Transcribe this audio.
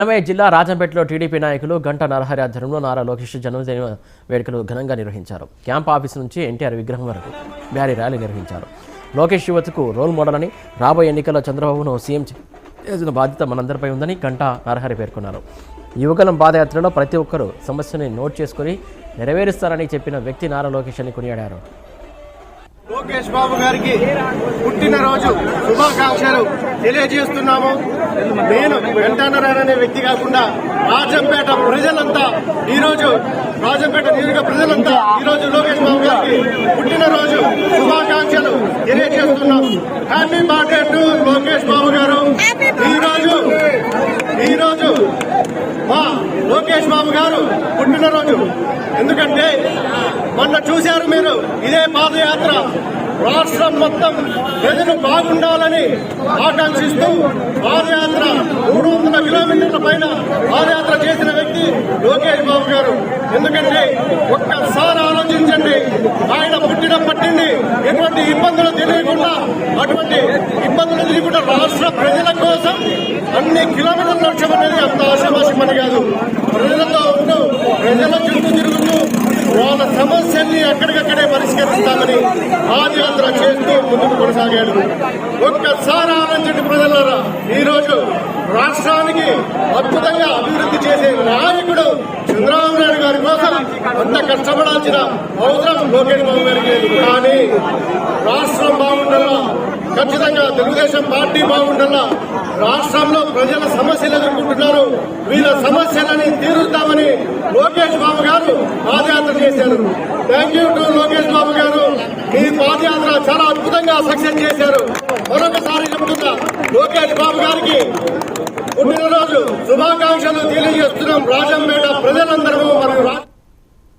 అన్నమయ్య జిల్లా రాజంపేటలో టీడీపీ నాయకులు గంటా నరహరి ఆధ్వర్యంలో నారా లోకేష్ జన్మదిన వేడుకలు ఘనంగా నిర్వహించారు. క్యాంప్ ఆఫీసు నుంచి ఎన్టీఆర్ విగ్రహం వరకు భారీ ర్యాలీ నిర్వహించారు. లోకేష్ యువతకు రోల్ మోడల్ అని, రాబోయే ఎన్నికల్లో చంద్రబాబును సీఎం చేసిన బాధ్యత మనందరిపై ఉందని గంటా నరహరి పేర్కొన్నారు. యువగలం పాదయాత్రలో ప్రతి ఒక్కరూ సమస్యని నోట్ చేసుకుని నెరవేరుస్తారని చెప్పిన వ్యక్తి నారా లోకేష్ అని కొనియాడారు. లోకేష్ బాబు గారికి పుట్టినరోజు శుభాకాంక్షలు తెలియజేస్తున్నాము. నేను వెంటనే వ్యక్తి కాకుండా రాజంపేట ప్రజలంతా ఈరోజు ప్రజలంతా ఈరోజు లోకేష్ బాబు గారికి పుట్టినరోజు శుభాకాంక్షలు తెలియజేస్తున్నాం. Happy birthday to Lokesh Babu గారు. ఈరోజు మా లోకేష్ బాబు గారు పుట్టినరోజు. ఎందుకంటే మొన్న చూశారు మీరు, ఇదే పాదయాత్ర రాష్ట్రం మొత్తం ప్రజలు బాగుండాలని ఆకాంక్షిస్తూ పాదయాత్ర 300 కిలోమీటర్ల పైన పాదయాత్ర చేసిన వ్యక్తి లోకేష్ బాబు గారు. ఎందుకంటే ఒక్కసారి ఆలోచించండి, ఆయన పుట్టినప్పటి నుండి ఎటువంటి ఇబ్బందులు తెలియకుండా రాష్ట్ర ప్రజల కోసం అన్ని కిలోమీటర్లు నడచడం అనేది అంత ఆశామాషి పని కాదు. ప్రజలతో ఉంటూ ప్రజల చుట్టూ తిరుగుతూ వాళ్ళ సమస్యల్ని ఎక్కడికక్కడే పరిష్కరిస్తామని పాదయాత్ర చేస్తూ ముందుకు కొనసాగాడు. ఒక్కసారి ఆలోచించండి ప్రజలారా, ఈరోజు రాష్ట్రానికి అద్భుతంగా అభివృద్ధి చేసే నాయకుడు చంద్రబాబు నాయుడు గారి కోసం అంత కష్టపడాల్సిన అవసరం లోకేష్ బాబు గారికి లేదు. కానీ రాష్ట్రం బాగుండాలా, ఖచ్చితంగా తెలుగుదేశం పార్టీ బాగుండాలా, రాష్ట్రంలో ప్రజల సమస్యలు ఎదుర్కొంటున్నారు, వీళ్ళ సమస్యలని తీరుస్తామని లోకేష్ బాబు గారు పాదయాత్ర చేశారు. Thank you to Lokesh Babu గారు. ఈ పాదయాత్ర చాలా అద్భుతంగా సక్సెస్ చేశారు. మరొకసారి చెప్తున్నా, లోకేష్ బాబు గారికి పుట్టినరోజు శుభాకాంక్షలు తెలియజేస్తున్నాం రాజంపేట